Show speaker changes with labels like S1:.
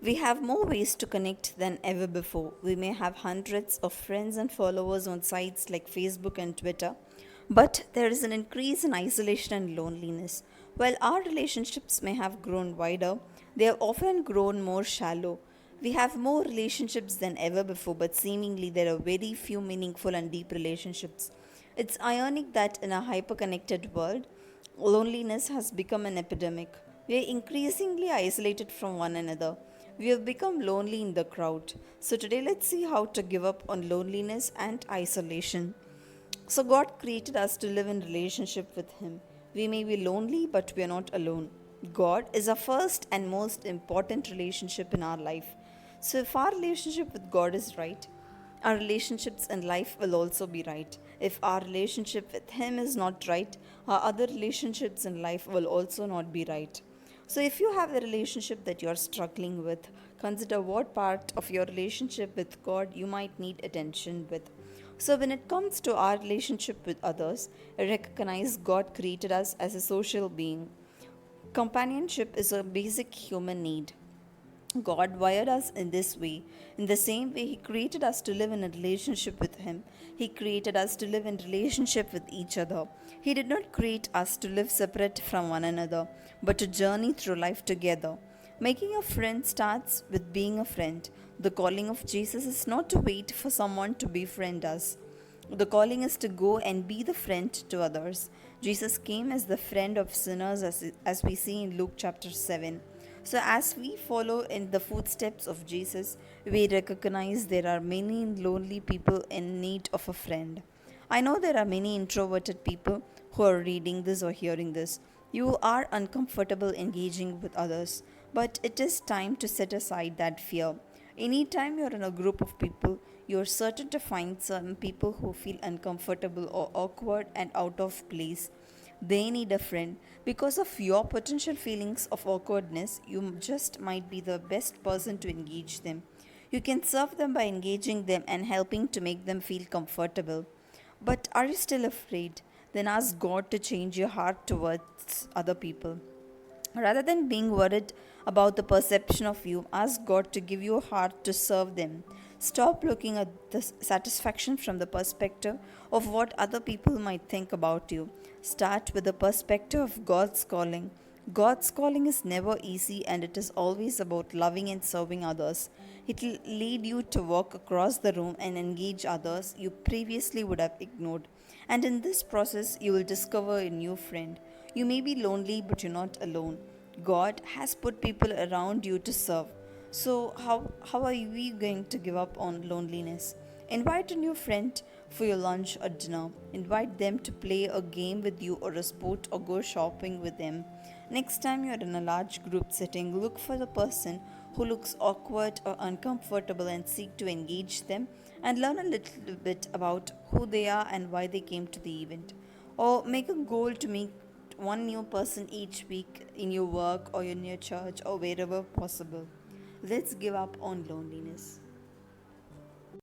S1: We have more ways to connect than ever before. We may have hundreds of friends and followers on sites like Facebook and Twitter, but there is an increase in isolation and loneliness. While our relationships may have grown wider, they have often grown more shallow. We have more relationships than ever before, but seemingly there are very few meaningful and deep relationships. It's ironic that in a hyper connected world, loneliness has become an epidemic. We are increasingly isolated from one another. We have become lonely in the crowd. So, today, let's see how to give up on loneliness and isolation. So, God created us to live in relationship with Him. We may be lonely, but we are not alone. God is our first and most important relationship in our life. So, if our relationship with God is right, our relationships in life will also be right. If our relationship with Him is not right, our other relationships in life will also not be right. So, if you have a relationship that you're struggling with, consider what part of your relationship with God you might need attention with. So, when it comes to our relationship with others, recognize God created us as a social being. Companionship is a basic human need. God wired us in this way. In the same way He created us to live in a relationship with Him, He created us to live in relationship with each other. He did not create us to live separate from one another, but to journey through life together. Making a friend starts with being a friend. The calling of Jesus is not to wait for someone to befriend us. The calling is to go and be the friend to others. Jesus came as the friend of sinners, as we see in Luke chapter 7. So, as we follow in the footsteps of Jesus, we recognize there are many lonely people in need of a friend. I know there are many introverted people who are reading this or hearing this. You are uncomfortable engaging with others, but it is time to set aside that fear. Anytime you're in a group of people, you're certain to find some people who feel uncomfortable or awkward and out of place. They need a friend. Because of your potential feelings of awkwardness, you just might be the best person to engage them. You can serve them by engaging them and helping to make them feel comfortable. But are you still afraid? Then ask God to change your heart towards other people. Rather than being worried about the perception of you, ask God to give you a heart to serve them. Stop looking at the satisfaction from the perspective of what other people might think about you. Start with the perspective of God's calling. God's calling is never easy and it is always about loving and serving others. It will lead you to walk across the room and engage others you previously would have ignored. And in this process, you will discover a new friend. You may be lonely, but you're not alone. God has put people around you to serve. So, how are we going to give up on loneliness? Invite a new friend for your lunch or dinner. Invite them to play a game with you or a sport or go shopping with them. Next time you're in a large group setting, look for the person who looks awkward or uncomfortable and seek to engage them and learn a little bit about who they are and why they came to the event. Or make a goal to meet one new person each week in your work or in your church or wherever possible. Let's give up on loneliness.